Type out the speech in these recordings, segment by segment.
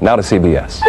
Now to CBS.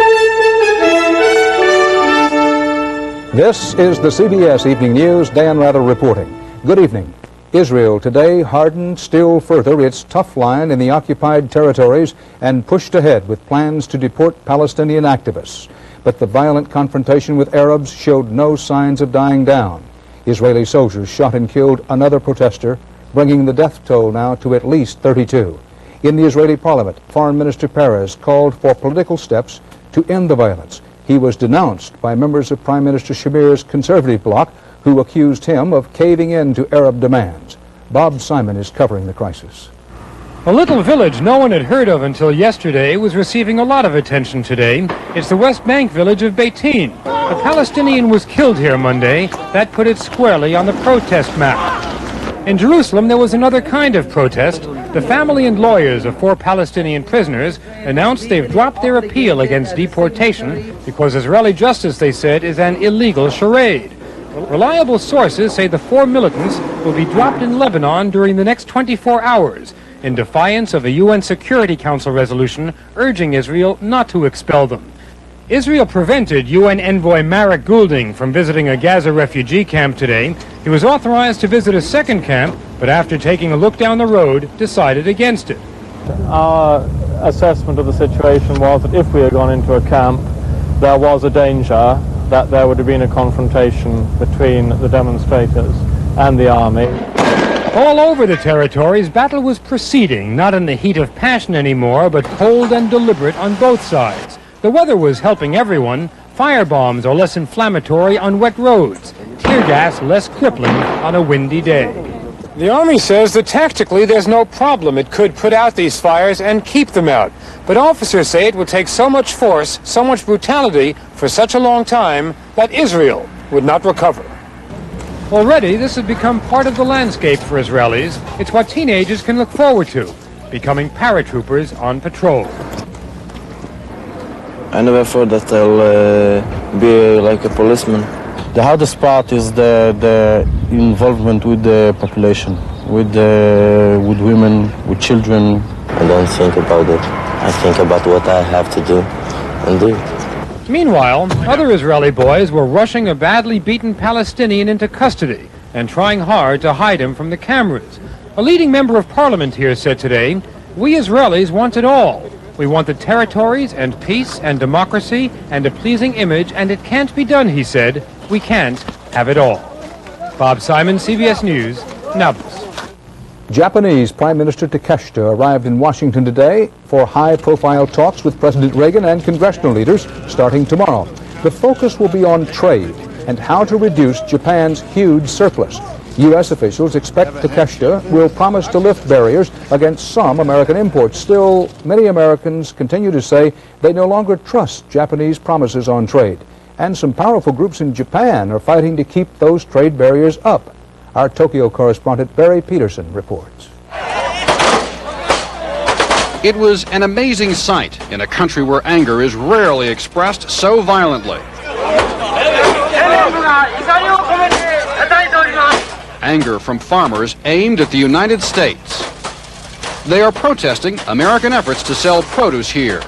This is the CBS Evening News. Dan Rather reporting. Good evening. Israel today hardened still further its tough line in the occupied territories and pushed ahead with plans to deport Palestinian activists. But the violent confrontation with Arabs showed no signs of dying down. Israeli soldiers shot and killed another protester, bringing the death toll now to at least 32. In the Israeli parliament, Foreign Minister Peres called for political steps to end the violence. He was denounced by members of Prime Minister Shamir's conservative bloc, who accused him of caving in to Arab demands. Bob Simon is covering the crisis. A little village no one had heard of until yesterday was receiving a lot of attention today. It's the West Bank village of Beitin. A Palestinian was killed here Monday. That put it squarely on the protest map. In Jerusalem, there was another kind of protest. The family and lawyers of 4 Palestinian prisoners announced they've dropped their appeal against deportation because Israeli justice, they said, is an illegal charade. Reliable sources say the 4 militants will be dropped in Lebanon during the next 24 hours in defiance of a UN Security Council resolution urging Israel not to expel them. Israel prevented UN envoy Marek Goulding from visiting a Gaza refugee camp today. He was authorized to visit a second camp, but after taking a look down the road, decided against it. Our assessment of the situation was that if we had gone into a camp, there was a danger that there would have been a confrontation between the demonstrators and the army. All over the territories, battle was proceeding, not in the heat of passion anymore, but cold and deliberate on both sides. The weather was helping everyone. Firebombs are less inflammatory on wet roads. Tear gas less crippling on a windy day. The Army says that tactically there's no problem. It could put out these fires and keep them out. But officers say it will take so much force, so much brutality for such a long time that Israel would not recover. Already, this has become part of the landscape for Israelis. It's what teenagers can look forward to, becoming paratroopers on patrol. I never thought that I'll be like a policeman. The hardest part is the involvement with the population, with women, with children. I don't think about it. I think about what I have to do and do it. Meanwhile, other Israeli boys were rushing a badly beaten Palestinian into custody and trying hard to hide him from the cameras. A leading member of parliament here said today, "We Israelis want it all. We want the territories and peace and democracy and a pleasing image, and it can't be done," he said. "We can't have it all." Bob Simon, CBS News, Nablus. Japanese Prime Minister Takeshita arrived in Washington today for high-profile talks with President Reagan and congressional leaders starting tomorrow. The focus will be on trade and how to reduce Japan's huge surplus. U.S. officials expect Takeshita will promise to lift barriers against some American imports. Still, many Americans continue to say they no longer trust Japanese promises on trade. And some powerful groups in Japan are fighting to keep those trade barriers up. Our Tokyo correspondent Barry Peterson reports. It was an amazing sight in a country where anger is rarely expressed so violently. Anger from farmers aimed at the United States. They are protesting American efforts to sell produce here.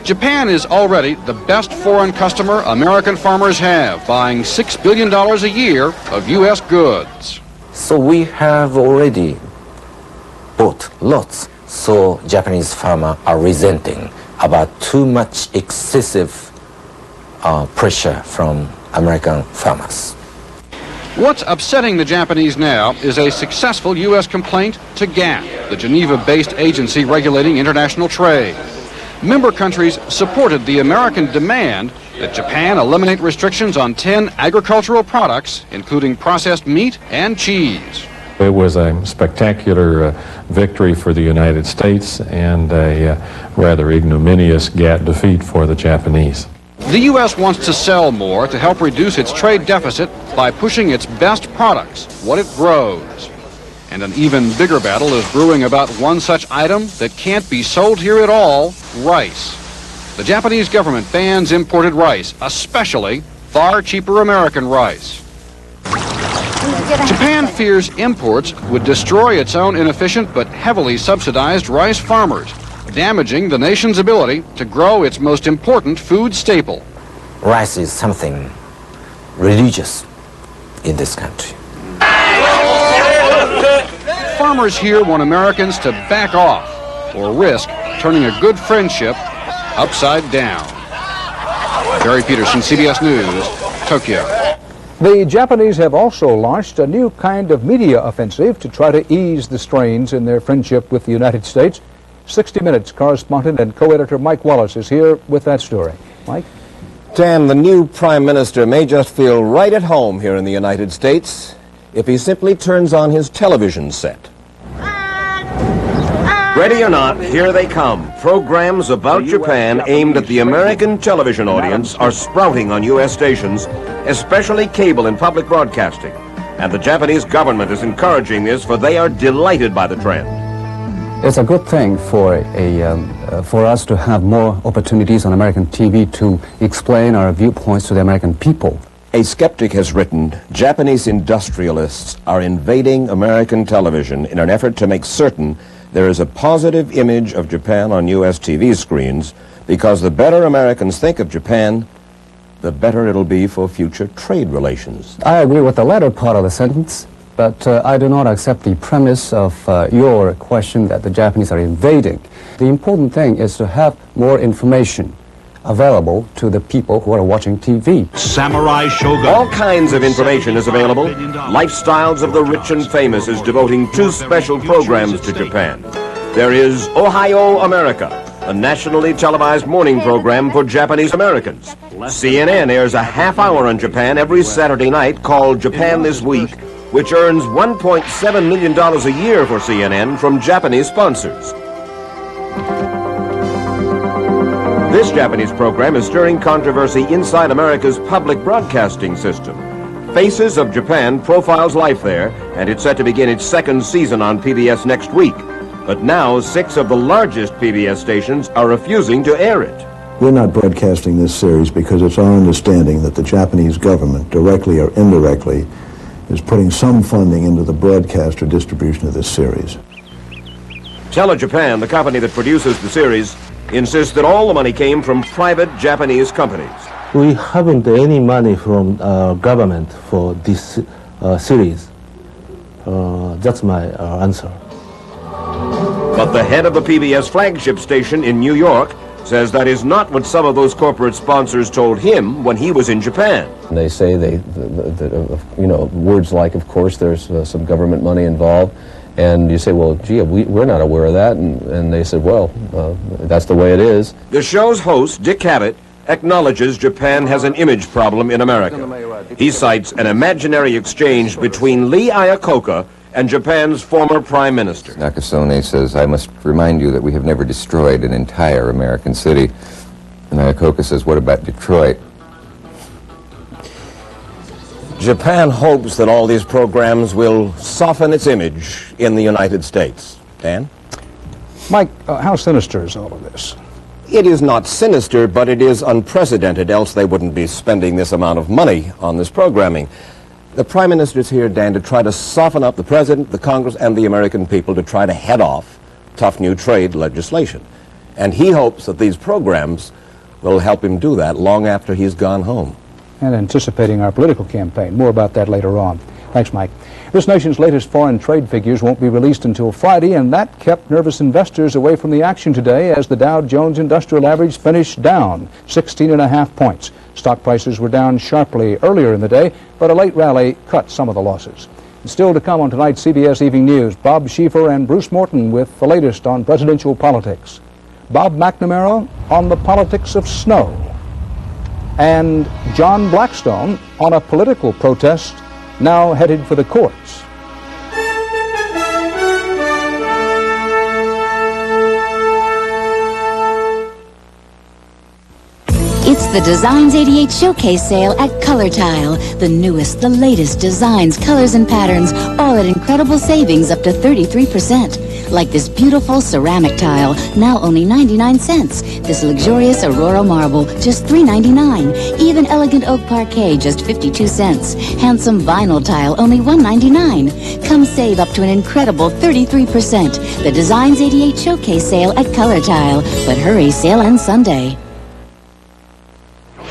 Japan is already the best foreign customer American farmers have, buying $6 billion a year of U.S. goods. So we have already bought lots. So Japanese farmers are resenting about too much excessive pressure from American farmers. What's upsetting the Japanese now is a successful U.S. complaint to GATT, the Geneva-based agency regulating international trade. Member countries supported the American demand that Japan eliminate restrictions on 10 agricultural products, including processed meat and cheese. It was a spectacular victory for the United States and a rather ignominious GATT defeat for the Japanese. The U.S. wants to sell more to help reduce its trade deficit by pushing its best products, what it grows. And an even bigger battle is brewing about one such item that can't be sold here at all, rice. The Japanese government bans imported rice, especially far cheaper American rice. Japan fears imports would destroy its own inefficient but heavily subsidized rice farmers. damaging the nation's ability to grow its most important food staple. Rice is something religious in this country. Farmers here want Americans to back off or risk turning a good friendship upside down. Barry Peterson, CBS News, Tokyo. The Japanese have also launched a new kind of media offensive to try to ease the strains in their friendship with the United States. 60 Minutes correspondent and co-editor Mike Wallace is here with that story. Mike? Dan, the new Prime Minister may just feel right at home here in the United States if he simply turns on his television set. Ready or not, here they come. Programs about Japan aimed at the American television audience are sprouting on U.S. stations, especially cable and public broadcasting. And the Japanese government is encouraging this, for they are delighted by the trend. It's a good thing for us to have more opportunities on American TV to explain our viewpoints to the American people. A skeptic has written, Japanese industrialists are invading American television in an effort to make certain there is a positive image of Japan on U.S. TV screens, because the better Americans think of Japan, the better it'll be for future trade relations. I agree with the latter part of the sentence, but I do not accept the premise of your question that the Japanese are invading. The important thing is to have more information available to the people who are watching TV. Samurai Shogun. All kinds of information is available. Lifestyles of the Rich and Famous is devoting 2 special programs to Japan. There is Ohio America, a nationally televised morning program for Japanese Americans. CNN airs a half-hour on Japan every Saturday night called Japan This Week, which earns $1.7 million a year for CNN from Japanese sponsors. This Japanese program is stirring controversy inside America's public broadcasting system. Faces of Japan profiles life there, and it's set to begin its 2nd season on PBS next week. But now 6 of the largest PBS stations are refusing to air it. We're not broadcasting this series because it's our understanding that the Japanese government, directly or indirectly, is putting some funding into the broadcast or distribution of this series. TeleJapan, the company that produces the series, insists that all the money came from private Japanese companies. We haven't any money from government for this series. That's my answer. But the head of the PBS flagship station in New York says that is not what some of those corporate sponsors told him when he was in Japan. They say words like, of course, there's some government money involved. And you say, well, gee, we're not aware of that. And they said, well, that's the way it is. The show's host, Dick Cavett, acknowledges Japan has an image problem in America. He cites an imaginary exchange between Lee Iacocca and Japan's former prime minister. Nakasone says, I must remind you that we have never destroyed an entire American city. And Iacocca says, what about Detroit? Japan hopes that all these programs will soften its image in the United States. Dan? Mike, how sinister is all of this? It is not sinister, but it is unprecedented, else they wouldn't be spending this amount of money on this programming. The Prime Minister is here, Dan, to try to soften up the President, the Congress, and the American people to try to head off tough new trade legislation. And he hopes that these programs will help him do that long after he's gone home. And anticipating our political campaign. More about that later on. Thanks, Mike. This nation's latest foreign trade figures won't be released until Friday, and that kept nervous investors away from the action today as the Dow Jones Industrial Average finished down 16.5 points. Stock prices were down sharply earlier in the day, but a late rally cut some of the losses. And still to come on tonight's CBS Evening News, Bob Schieffer and Bruce Morton with the latest on presidential politics. Bob McNamara on the politics of snow. And John Blackstone on a political protest now headed for the courts. It's the Designs 88 Showcase Sale at Color Tile. The newest, the latest designs, colors, and patterns, all at incredible savings up to 33%. like this beautiful ceramic tile, now only 99 cents. This luxurious Aurora marble, just $3.99. Even elegant oak parquet, just 52 cents. Handsome vinyl tile, only $1.99. Come save up to an incredible 33%. The Designs 88 Showcase sale at Color Tile. But hurry, sale ends Sunday.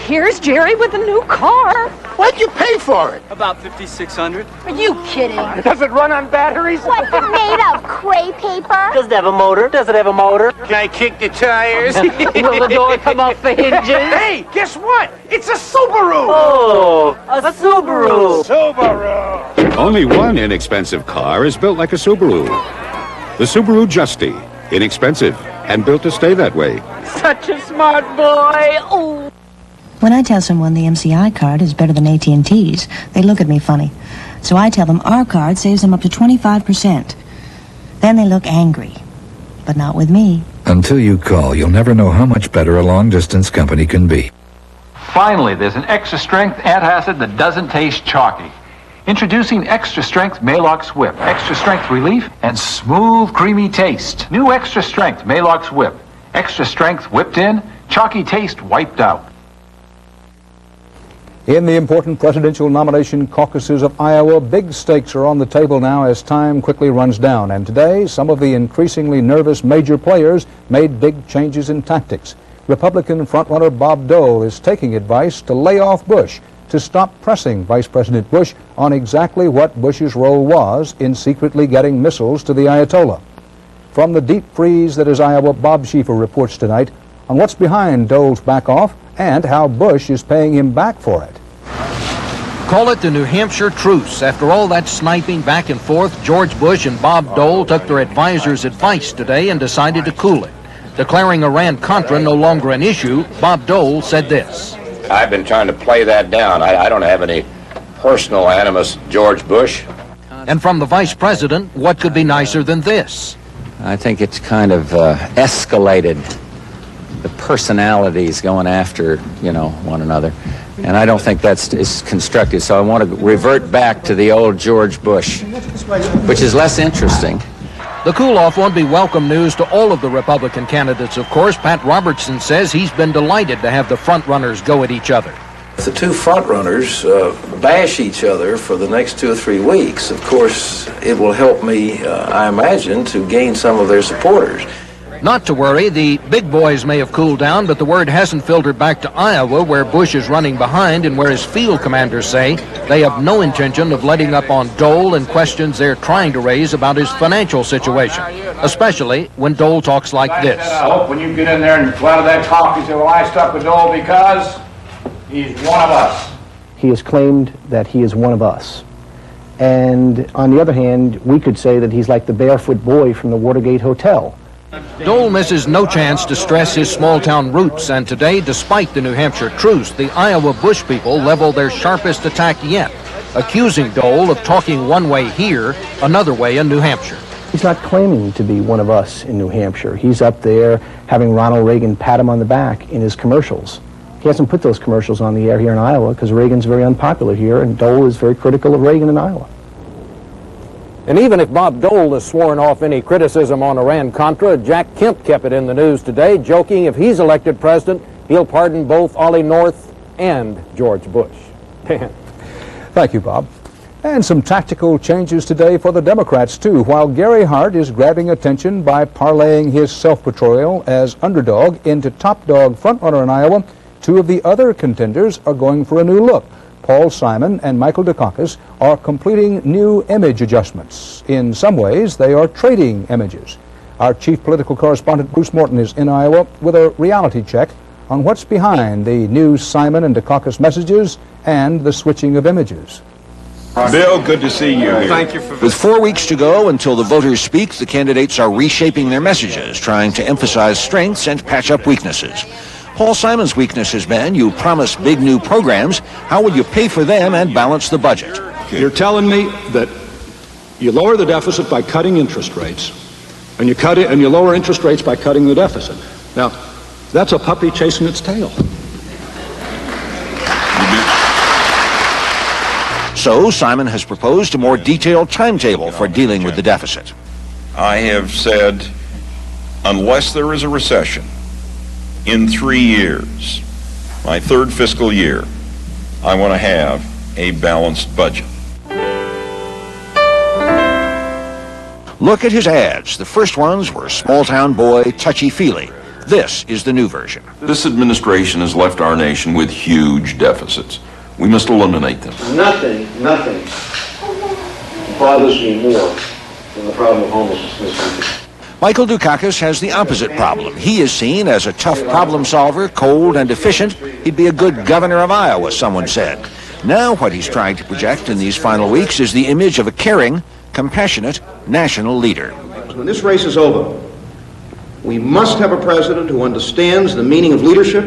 Here's Jerry with a new car. What'd you pay for it? About $5,600. Are you kidding? Does it run on batteries? What's it made of? Cray paper? Does it have a motor? Does it have a motor? Can I kick the tires? Will the door come off the hinges? Hey, guess what? It's a Subaru! Oh, a Subaru! Subaru! Only one inexpensive car is built like a Subaru. The Subaru Justy. Inexpensive and built to stay that way. Such a smart boy. Oh. When I tell someone the MCI card is better than AT&T's, they look at me funny. So I tell them our card saves them up to 25%. Then they look angry. But not with me. Until you call, you'll never know how much better a long-distance company can be. Finally, there's an extra-strength antacid that doesn't taste chalky. Introducing extra-strength Maalox Whip. Extra-strength relief and smooth, creamy taste. New extra-strength Maalox Whip. Extra-strength whipped in, chalky taste wiped out. In the important presidential nomination caucuses of Iowa, big stakes are on the table now as time quickly runs down. And today, some of the increasingly nervous major players made big changes in tactics. Republican frontrunner Bob Dole is taking advice to lay off Bush, to stop pressing Vice President Bush on exactly what Bush's role was in secretly getting missiles to the Ayatollah. From the deep freeze that is Iowa, Bob Schieffer reports tonight on what's behind Dole's back-off and how Bush is paying him back for it. Call it the New Hampshire truce. After all that sniping back and forth, George Bush and Bob Dole took their advisors' advice today and decided to cool it. Declaring Iran-Contra no longer an issue, Bob Dole said this. I've been trying to play that down. I don't have any personal animus, George Bush. And from the vice president, what could be nicer than this? I think it's kind of escalated the personalities going after, one another. And I don't think is constructive. So I want to revert back to the old George Bush, which is less interesting. The cool-off won't be welcome news to all of the Republican candidates, of course. Pat Robertson says he's been delighted to have the front-runners go at each other. If the two front-runners bash each other for the next 2 or 3 weeks, of course, it will help me, I imagine, to gain some of their supporters. Not to worry, the big boys may have cooled down, but the word hasn't filtered back to Iowa, where Bush is running behind and where his field commanders say they have no intention of letting up on Dole and questions they're trying to raise about his financial situation, especially when Dole talks like this. I hope when you get in there and go out of that talk, you say, well, I stuck with Dole because he's one of us. He has claimed that he is one of us. And on the other hand, we could say that he's like the barefoot boy from the Watergate Hotel. Dole misses no chance to stress his small-town roots, and today, despite the New Hampshire truce, the Iowa Bush people level their sharpest attack yet, accusing Dole of talking one way here, another way in New Hampshire. He's not claiming to be one of us in New Hampshire. He's up there having Ronald Reagan pat him on the back in his commercials. He hasn't put those commercials on the air here in Iowa because Reagan's very unpopular here, and Dole is very critical of Reagan in Iowa. And even if Bob Dole has sworn off any criticism on Iran-Contra, Jack Kemp kept it in the news today, joking if he's elected president, he'll pardon both Ollie North and George Bush. Thank you, Bob. And some tactical changes today for the Democrats, too. While Gary Hart is grabbing attention by parlaying his self-portrayal as underdog into top dog frontrunner in Iowa, 2 of the other contenders are going for a new look. Paul Simon and Michael Dukakis are completing new image adjustments. In some ways, they are trading images. Our chief political correspondent, Bruce Morton, is in Iowa with a reality check on what's behind the new Simon and Dukakis messages and the switching of images. Bill, good to see you here. Thank you for... With 4 weeks to go until the voters speak, the candidates are reshaping their messages, trying to emphasize strengths and patch up weaknesses. Paul Simon's weakness has been, you promise big new programs. How will you pay for them and balance the budget? You're telling me that you lower the deficit by cutting interest rates, and you lower interest rates by cutting the deficit. Now, that's a puppy chasing its tail. So Simon has proposed a more detailed timetable for dealing with the deficit. I have said, unless there is a recession, in 3 years, my third fiscal year, I want to have a balanced budget. Look at his ads. The first ones were small-town boy, touchy-feely. This is the new version. This administration has left our nation with huge deficits. We must eliminate them. Nothing bothers me more than the problem of homelessness in this country. Michael Dukakis has the opposite problem. He is seen as a tough problem solver, cold and efficient. He'd be a good governor of Iowa, someone said. Now what he's trying to project in these final weeks is the image of a caring, compassionate national leader. When this race is over, we must have a president who understands the meaning of leadership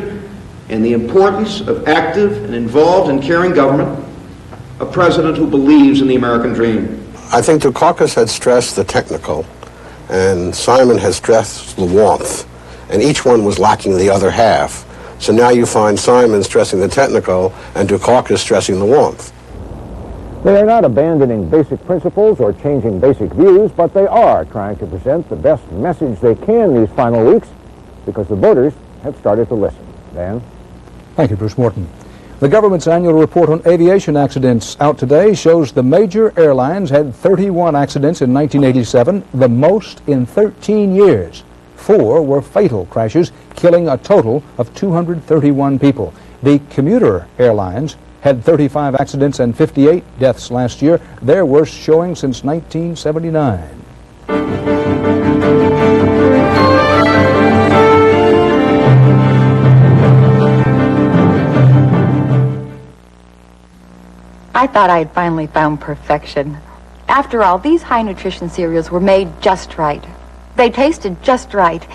and the importance of active and involved and caring government, a president who believes in the American dream. I think Dukakis had stressed the technical, and Simon has stressed the warmth, and each one was lacking the other half. So now you find Simon stressing the technical and Dukakis stressing the warmth. They are not abandoning basic principles or changing basic views, but they are trying to present the best message they can these final weeks because the voters have started to listen. Dan? Thank you, Bruce Morton. The government's annual report on aviation accidents out today shows the major airlines had 31 accidents in 1987, the most in 13 years. 4 were fatal crashes, killing a total of 231 people. The commuter airlines had 35 accidents and 58 deaths last year, their worst showing since 1979. I thought I had finally found perfection. After all, these high-nutrition cereals were made just right. They tasted just right.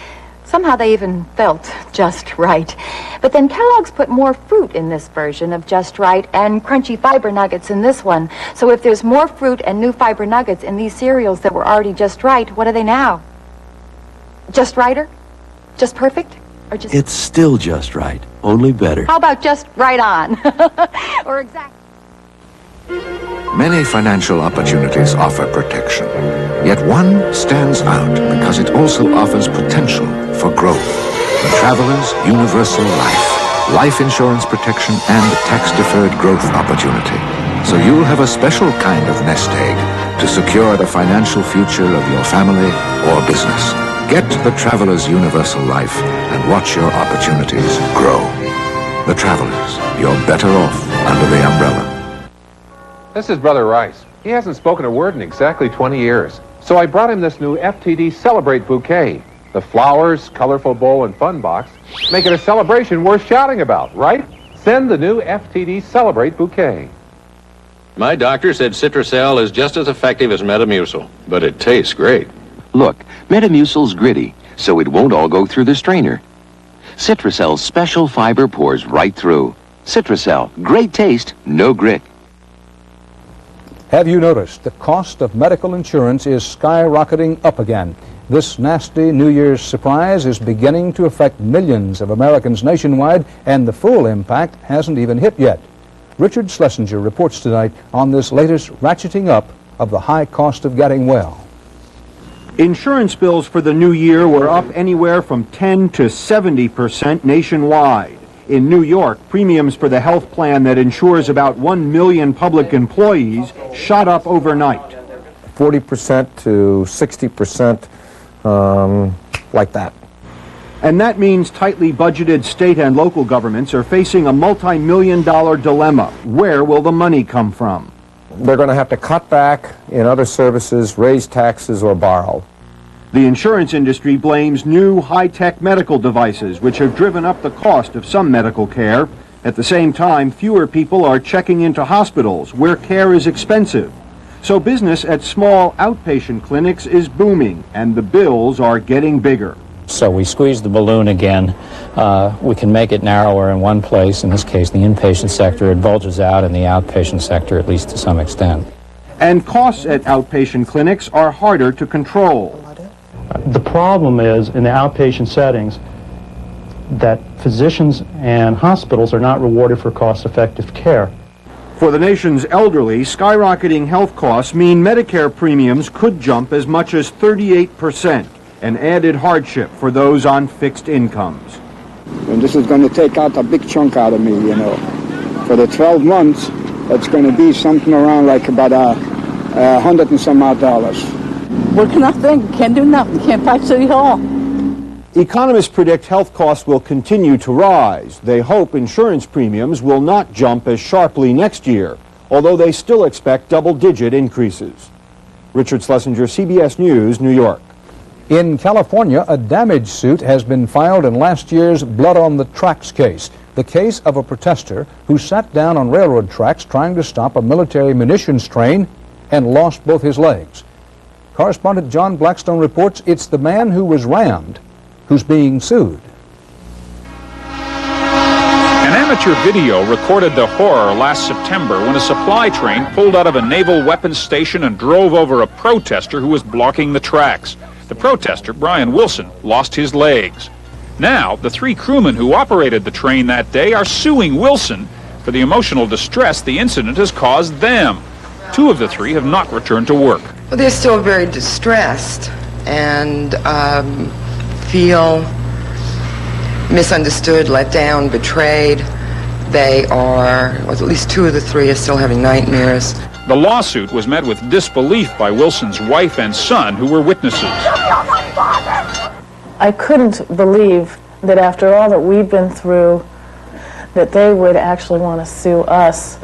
Somehow they even felt just right. But then Kellogg's put more fruit in this version of Just Right and crunchy fiber nuggets in this one. So if there's more fruit and new fiber nuggets in these cereals that were already just right, what are they now? Just righter? Just perfect? Or just... It's still just right, only better. How about just right on? Or exactly. Many financial opportunities offer protection, yet one stands out because it also offers potential for growth. The Traveler's Universal Life insurance protection and tax-deferred growth opportunity. So you'll have a special kind of nest egg to secure the financial future of your family or business. Get the Traveler's Universal Life and watch your opportunities grow. The Travelers, you're better off under the umbrella. This is Brother Rice. He hasn't spoken a word in exactly 20 years. So I brought him this new FTD Celebrate bouquet. The flowers, colorful bowl, and fun box make it a celebration worth shouting about, right? Send the new FTD Celebrate bouquet. My doctor said Citracel is just as effective as Metamucil, but it tastes great. Look, Metamucil's gritty, so it won't all go through the strainer. Citracel's special fiber pours right through. Citracel, great taste, no grit. Have you noticed the cost of medical insurance is skyrocketing up again? This nasty New Year's surprise is beginning to affect millions of Americans nationwide, and the full impact hasn't even hit yet. Richard Schlesinger reports tonight on this latest ratcheting up of the high cost of getting well. Insurance bills for the new year were up anywhere from 10 to 70% nationwide. In New York, premiums for the health plan that insures about 1 million public employees shot up overnight. 40% to 60%, like that. And that means tightly budgeted state and local governments are facing a multi-million-dollar dilemma. Where will the money come from? They're going to have to cut back in other services, raise taxes, or borrow. The insurance industry blames new high-tech medical devices, which have driven up the cost of some medical care. At the same time, fewer people are checking into hospitals, where care is expensive. So business at small outpatient clinics is booming, and the bills are getting bigger. So we squeeze the balloon again. We can make it narrower in one place, in this case the inpatient sector. It bulges out in the outpatient sector, at least to some extent. And costs at outpatient clinics are harder to control. The problem is, in the outpatient settings, that physicians and hospitals are not rewarded for cost-effective care. For the nation's elderly, skyrocketing health costs mean Medicare premiums could jump as much as 38%, an added hardship for those on fixed incomes. And this is going to take out a big chunk out of me, you know. For the 12 months, it's going to be something around like about $100 and some odd. What can I think? Can't do nothing. Can't pack City Hall. Economists predict health costs will continue to rise. They hope insurance premiums will not jump as sharply next year, although they still expect double-digit increases. Richard Schlesinger, CBS News, New York. In California, a damage suit has been filed in last year's Blood on the Tracks case, the case of a protester who sat down on railroad tracks trying to stop a military munitions train and lost both his legs. Correspondent John Blackstone reports it's the man who was rammed who's being sued. An amateur video recorded the horror last September when a supply train pulled out of a naval weapons station and drove over a protester who was blocking the tracks. The protester, Brian Wilson, lost his legs. Now, the 3 crewmen who operated the train that day are suing Wilson for the emotional distress the incident has caused them. 2 of the 3 have not returned to work. Well, they're still very distressed and feel misunderstood, let down, betrayed. They are, well, at least 2 of the 3 are still having nightmares. The lawsuit was met with disbelief by Wilson's wife and son, who were witnesses. I couldn't believe that after all that we've been through, that they would actually want to sue us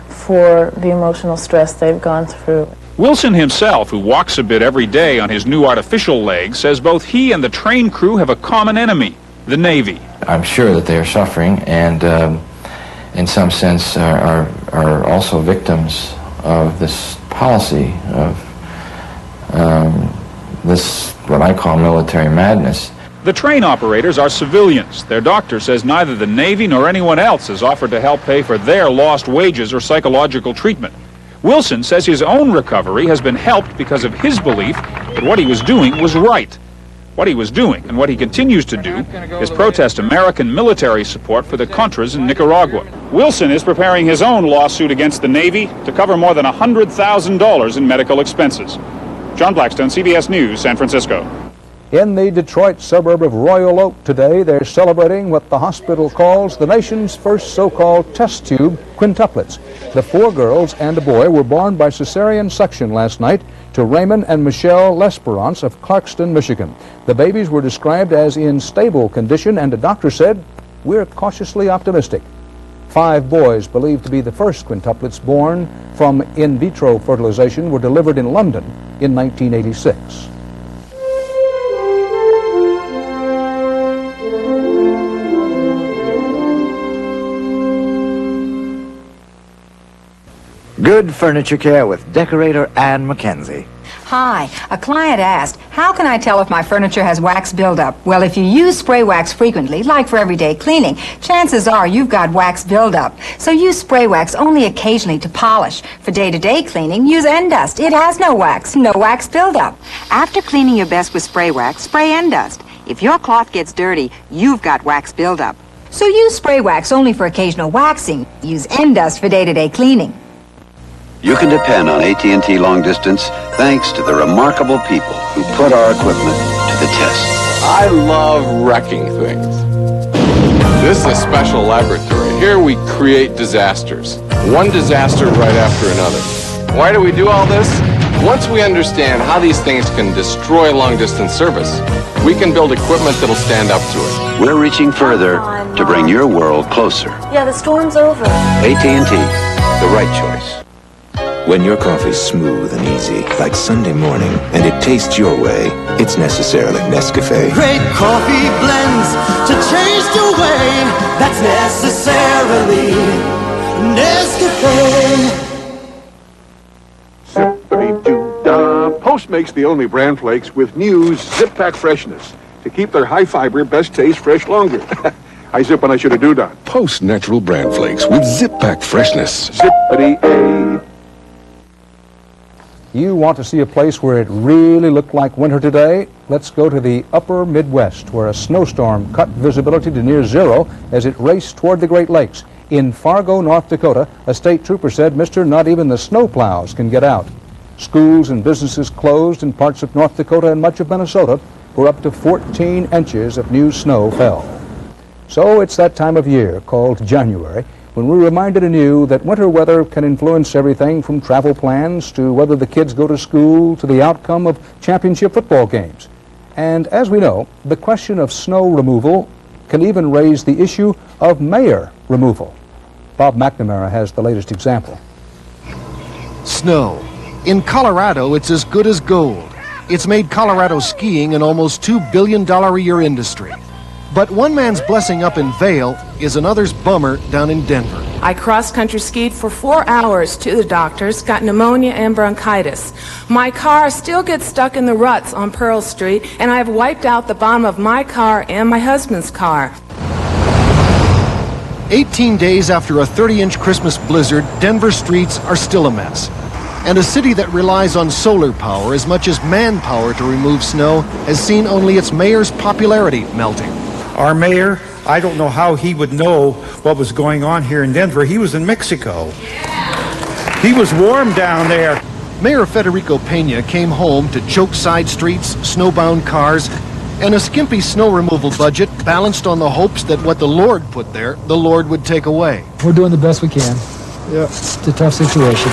for the emotional stress they've gone through. Wilson himself, who walks a bit every day on his new artificial leg, says both he and the train crew have a common enemy, the Navy. I'm sure that they are suffering and in some sense are also victims of this policy of this, what I call military madness. The train operators are civilians. Their doctor says neither the Navy nor anyone else has offered to help pay for their lost wages or psychological treatment. Wilson says his own recovery has been helped because of his belief that what he was doing was right. What he was doing, and what he continues to do, is protest American military support for the Contras in Nicaragua. Wilson is preparing his own lawsuit against the Navy to cover more than $100,000 in medical expenses. John Blackstone, CBS News, San Francisco. In the Detroit suburb of Royal Oak today, they're celebrating what the hospital calls the nation's first so-called test tube quintuplets. The 4 girls and a boy were born by cesarean section last night to Raymond and Michelle L'Esperance of Clarkston, Michigan. The babies were described as in stable condition, and the doctor said, "We're cautiously optimistic." 5 boys, believed to be the first quintuplets born from in vitro fertilization, were delivered in London in 1986. Good furniture care with decorator Ann McKenzie. Hi, a client asked, how can I tell if my furniture has wax buildup? Well, if you use spray wax frequently, like for everyday cleaning, chances are you've got wax buildup. So use spray wax only occasionally to polish. For day-to-day cleaning, use Endust. It has no wax buildup. After cleaning your best with spray wax, spray Endust. If your cloth gets dirty, you've got wax buildup. So use spray wax only for occasional waxing. Use Endust for day-to-day cleaning. You can depend on AT&T Long Distance thanks to the remarkable people who put our equipment to the test. I love wrecking things. This is a special laboratory. Here we create disasters. One disaster right after another. Why do we do all this? Once we understand how these things can destroy long-distance service, we can build equipment that'll stand up to it. We're reaching further to bring your world closer. Yeah, the storm's over. AT&T, the right choice. When your coffee's smooth and easy, like Sunday morning, and it tastes your way, it's necessarily Nescafe. Great coffee blends to change the way. That's necessarily Nescafe. Post makes the only bran flakes with new zip-pack freshness to keep their high-fiber, best taste fresh longer. I zip when I should have do done. Post natural bran flakes with zip-pack freshness. Zippity-A. You want to see a place where it really looked like winter today? Let's go to the upper Midwest, where a snowstorm cut visibility to near zero as it raced toward the Great Lakes. In Fargo, North Dakota, a state trooper said, "Mister, not even the snowplows can get out." Schools and businesses closed in parts of North Dakota and much of Minnesota, where up to 14 inches of new snow fell. So it's that time of year, called January, when we're reminded anew that winter weather can influence everything from travel plans to whether the kids go to school to the outcome of championship football games. And as we know, the question of snow removal can even raise the issue of mayor removal. Bob McNamara has the latest example. Snow. In Colorado, it's as good as gold. It's made Colorado skiing an almost $2 billion a year industry. But one man's blessing up in Vail is another's bummer down in Denver. I cross-country skied for 4 hours to the doctors, got pneumonia and bronchitis. My car still gets stuck in the ruts on Pearl Street, and I've wiped out the bottom of my car and my husband's car. 18 days after a 30-inch Christmas blizzard, Denver streets are still a mess. And a city that relies on solar power as much as manpower to remove snow has seen only its mayor's popularity melting. Our mayor, I don't know how he would know what was going on here in Denver. He was in Mexico. He was warm down there. Mayor Federico Pena came home to choked side streets, snowbound cars, and a skimpy snow removal budget balanced on the hopes that what the Lord put there, the Lord would take away. We're doing the best we can. Yeah. It's a tough situation.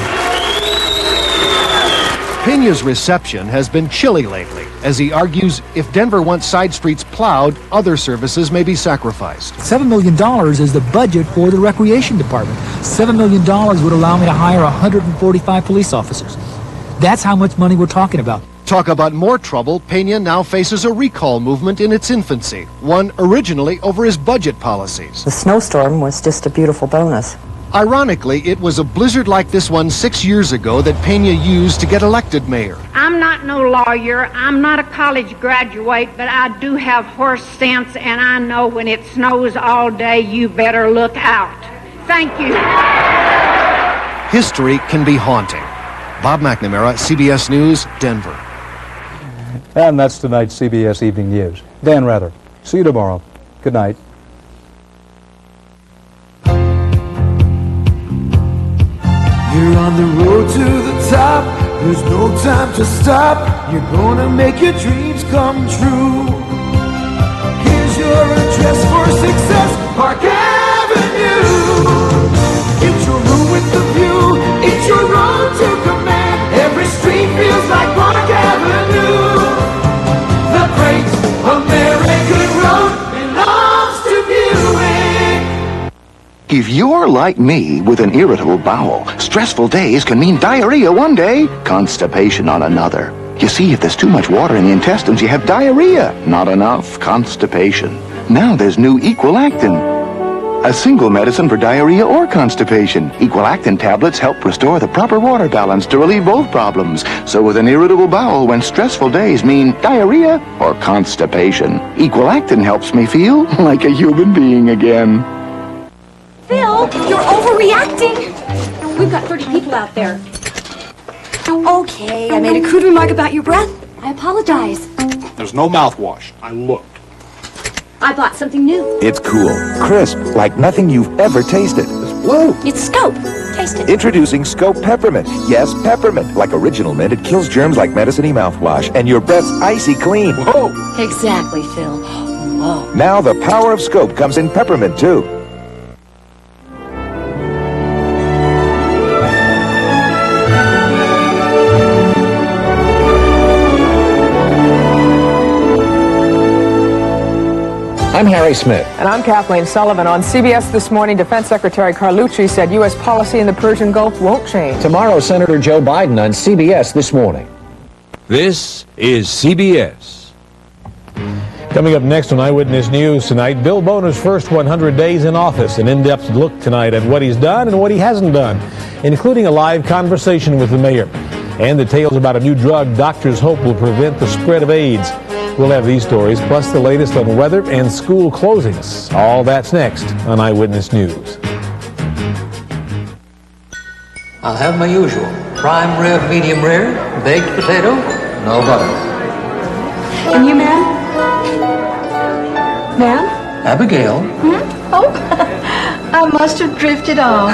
Pena's reception has been chilly lately, as he argues if Denver wants side streets plowed, other services may be sacrificed. $7 million is the budget for the recreation department. $7 million would allow me to hire 145 police officers. That's how much money we're talking about. Talk about more trouble, Pena now faces a recall movement in its infancy, one originally over his budget policies. The snowstorm was just a beautiful bonus. Ironically, it was a blizzard like this one 6 years ago that Pena used to get elected mayor. I'm not no lawyer, I'm not a college graduate, but I do have horse sense, and I know when it snows all day, you better look out. Thank you. History can be haunting. Bob McNamara, CBS News, Denver. And that's tonight's CBS Evening News. Dan Rather. See you tomorrow. Good night. You're on the road to the top, there's no time to stop. You're gonna make your dreams come true. Here's your address for success, Park Avenue. It's your room with the view, it's your road to command. Every street feels like Park Avenue. The great American road belongs to Buick. If you're like me with an irritable bowel, stressful days can mean diarrhea one day, constipation on another. You see, if there's too much water in the intestines, you have diarrhea. Not enough, constipation. Now there's new Equalactin, a single medicine for diarrhea or constipation. Equalactin tablets help restore the proper water balance to relieve both problems. So with an irritable bowel, when stressful days mean diarrhea or constipation, Equalactin helps me feel like a human being again. Phil, you're overreacting. We've got 30 people out there. Okay, I made a crude remark about your breath. I apologize. There's no mouthwash. I looked. I bought something new. It's cool, crisp, like nothing you've ever tasted. It's blue. It's Scope. Taste it. Introducing Scope Peppermint. Yes, peppermint. Like original mint, it kills germs like medicine-y mouthwash, and your breath's icy clean. Whoa! Exactly, Phil. Whoa. Now the power of Scope comes in peppermint, too. I'm Harry Smith. And I'm Kathleen Sullivan. On CBS This Morning, Defense Secretary Carlucci said U.S. policy in the Persian Gulf won't change. Tomorrow, Senator Joe Biden on CBS This Morning. This is CBS. Coming up next on Eyewitness News tonight, Bill Boner's first 100 days in office. An in-depth look tonight at what he's done and what he hasn't done, including a live conversation with the mayor. And the tales about a new drug doctors hope will prevent the spread of AIDS. We'll have these stories, plus the latest on weather and school closings. All that's next on Eyewitness News. I'll have my usual. Prime rib, medium rare, baked potato, no butter. And you, ma'am? Ma'am? Abigail. Hmm? Oh, I must have drifted off.